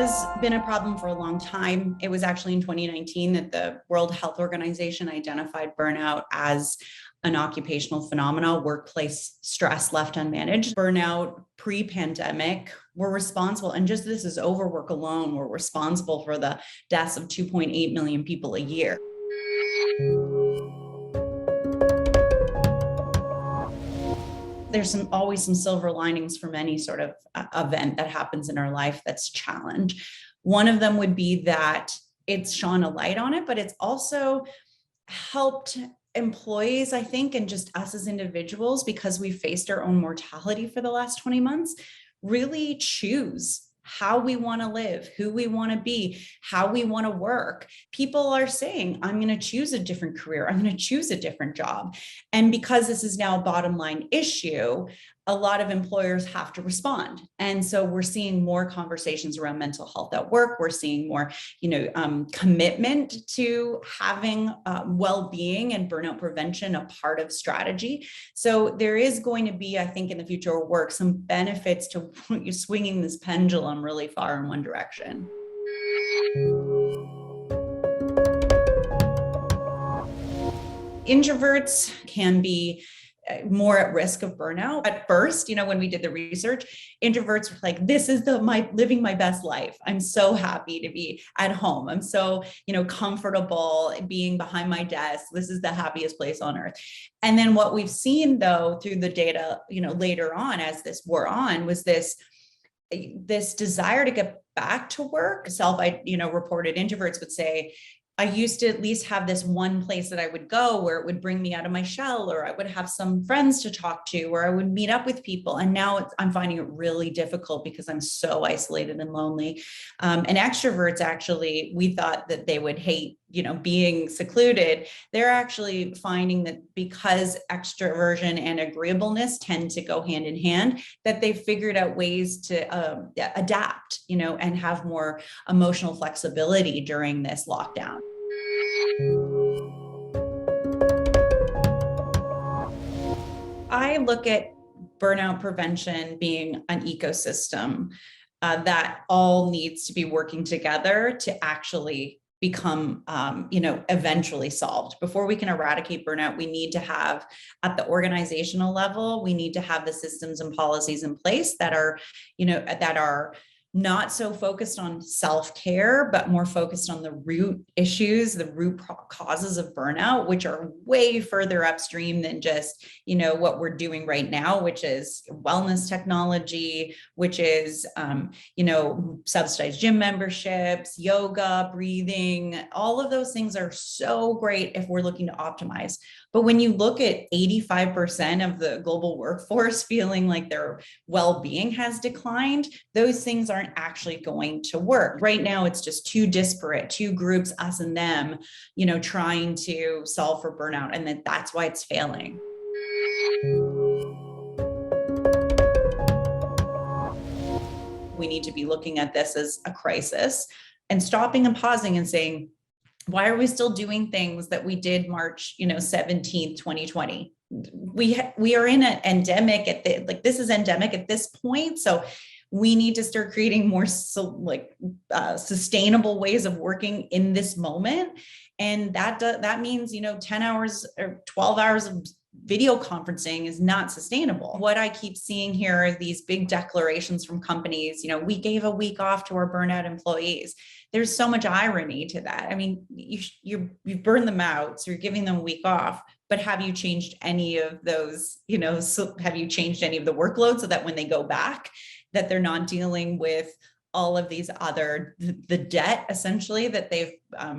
has been a problem for a long time. It was actually in 2019 that the World Health Organization identified burnout as an occupational phenomenon, workplace stress left unmanaged. Burnout pre-pandemic, we're responsible, and just this is overwork alone, we're responsible for the deaths of 2.8 million people a year. There's always some silver linings from any sort of event that happens in our life that's challenge. One of them would be that it's shone a light on it, but it's also helped employees, I think, and just us as individuals, because we faced our own mortality for the last 20 months, really choose how we want to live, who we want to be, how we want to work. People are saying, I'm going to choose a different career. I'm going to choose a different job. And because this is now a bottom line issue, a lot of employers have to respond. And so we're seeing more conversations around mental health at work. We're seeing more, commitment to having well-being and burnout prevention a part of strategy. So there is going to be, I think, in the future of work, some benefits to swinging this pendulum really far in one direction. Introverts can be more at risk of burnout. At first, when we did the research, introverts were like, this is living my best life. I'm so happy to be at home. I'm so, comfortable being behind my desk. This is the happiest place on earth. And then what we've seen though, through the data, later on as this wore on, was this desire to get back to work. Reported introverts would say, I used to at least have this one place that I would go where it would bring me out of my shell, or I would have some friends to talk to, or I would meet up with people. And now I'm finding it really difficult because I'm so isolated and lonely. And extroverts, actually, we thought that they would hate, being secluded. They're actually finding that because extroversion and agreeableness tend to go hand in hand, that they've figured out ways to adapt, and have more emotional flexibility during this lockdown. I look at burnout prevention being an ecosystem that all needs to be working together to actually become, eventually solved. Before we can eradicate burnout, we need to have, at the organizational level, we need to have the systems and policies in place that are, that are not so focused on self-care, but more focused on the root issues, the root causes of burnout, which are way further upstream than just, what we're doing right now, which is wellness technology, which is, subsidized gym memberships, yoga, breathing. All of those things are so great if we're looking to optimize. But when you look at 85% of the global workforce feeling like their well-being has declined, those things aren't actually going to work. Right now, it's just two disparate, two groups, us and them, trying to solve for burnout. And that's why it's failing. We need to be looking at this as a crisis and stopping and pausing and saying, why are we still doing things that we did March, 17th, 2020? We are in an endemic this is endemic at this point. So we need to start creating more sustainable ways of working in this moment. And that means, 10 hours or 12 hours of video conferencing is not sustainable. What I keep seeing here are these big declarations from companies, we gave a week off to our burnout employees. There's so much irony to that. I mean, you've burned them out, so you're giving them a week off, but have you changed any of those, have you changed any of the workload so that when they go back, that they're not dealing with all of these the debt essentially that they've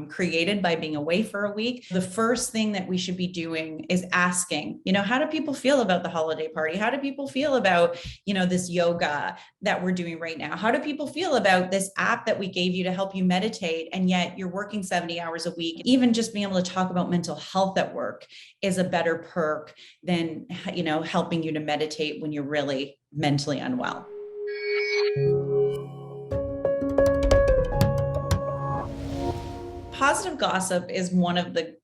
created by being away for a week? The first thing that we should be doing is asking, how do people feel about the holiday party? How do people feel about, this yoga that we're doing right now? How do people feel about this app that we gave you to help you meditate? And yet you're working 70 hours a week. Even just being able to talk about mental health at work is a better perk than, helping you to meditate when you're really mentally unwell. Positive gossip is one of the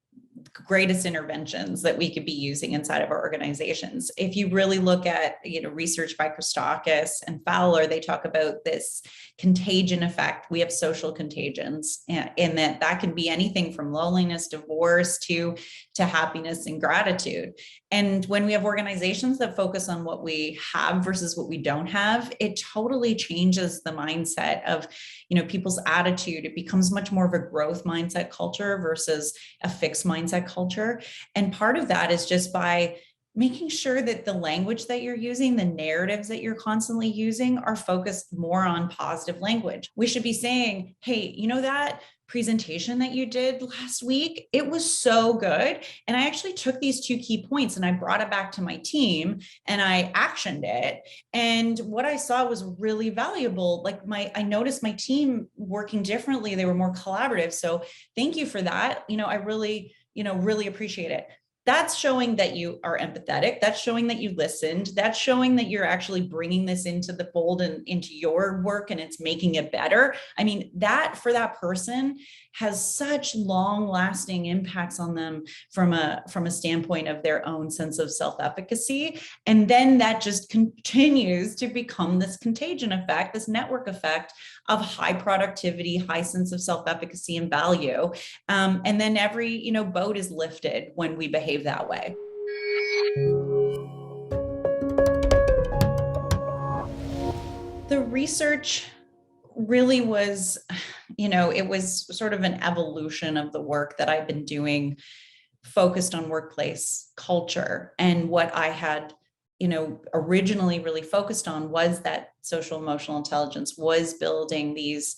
greatest interventions that we could be using inside of our organizations. If you really look at, research by Christakis and Fowler, they talk about this contagion effect. We have social contagions, in that can be anything from loneliness, divorce, to happiness and gratitude. And when we have organizations that focus on what we have versus what we don't have, it totally changes the mindset of, people's attitude. It becomes much more of a growth mindset culture versus a fixed mindset culture. And part of that is just by making sure that the language that you're using, the narratives that you're constantly using, are focused more on positive language. We should be saying, hey, that presentation that you did last week, it was so good. And I actually took these 2 key points and I brought it back to my team and I actioned it. And what I saw was really valuable. Like I noticed my team working differently. They were more collaborative. So thank you for that. I really, really appreciate it. That's showing that you are empathetic. That's showing that you listened. That's showing that you're actually bringing this into the fold and into your work, and it's making it better. I mean, that for that person has such long lasting impacts on them from a standpoint of their own sense of self-efficacy. And then that just continues to become this contagion effect, this network effect of high productivity, high sense of self-efficacy and value. And then every, boat is lifted when we behave that way. The research really was, it was sort of an evolution of the work that I've been doing, focused on workplace culture. And what I had, originally really focused on was that social emotional intelligence, was building these,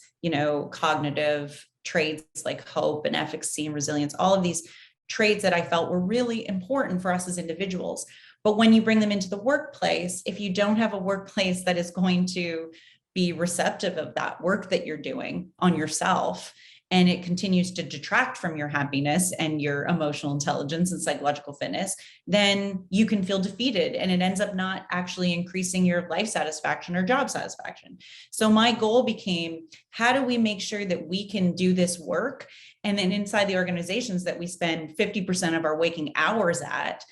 cognitive traits like hope and efficacy and resilience, all of these traits that I felt were really important for us as individuals. But when you bring them into the workplace, if you don't have a workplace that is going to be receptive of that work that you're doing on yourself, and it continues to detract from your happiness and your emotional intelligence and psychological fitness, then you can feel defeated and it ends up not actually increasing your life satisfaction or job satisfaction. So my goal became, how do we make sure that we can do this work? And then inside the organizations that we spend 50% of our waking hours at,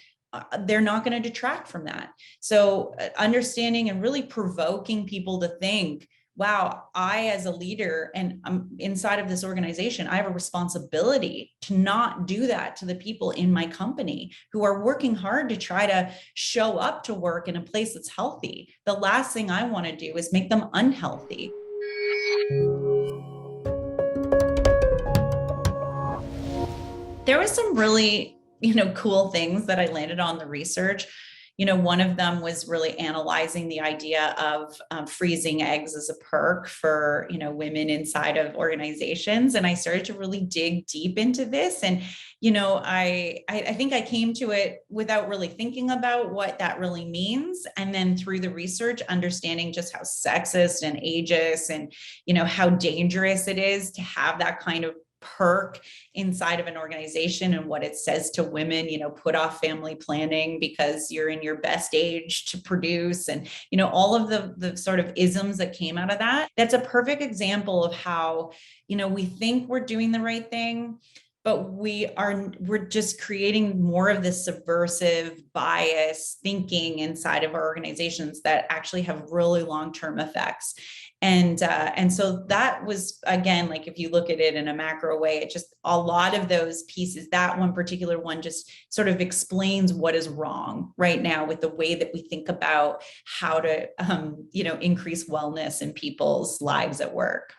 they're not going to detract from that. So understanding and really provoking people to think, wow, I, as a leader and I'm inside of this organization, I have a responsibility to not do that to the people in my company who are working hard to try to show up to work in a place that's healthy. The last thing I want to do is make them unhealthy. There was some really, cool things that I landed on the research. One of them was really analyzing the idea of freezing eggs as a perk for, women inside of organizations. And I started to really dig deep into this. And, I think I came to it without really thinking about what that really means. And then through the research, understanding just how sexist and ageist and, how dangerous it is to have that kind of perk inside of an organization and what it says to women, put off family planning because you're in your best age to produce, and, all of the sort of isms that came out of that. That's a perfect example of how, we think we're doing the right thing, but we're just creating more of this subversive bias thinking inside of our organizations that actually have really long-term effects. And so that was, again, like if you look at it in a macro way, it just, a lot of those pieces, that one particular one just sort of explains what is wrong right now with the way that we think about how to, increase wellness in people's lives at work.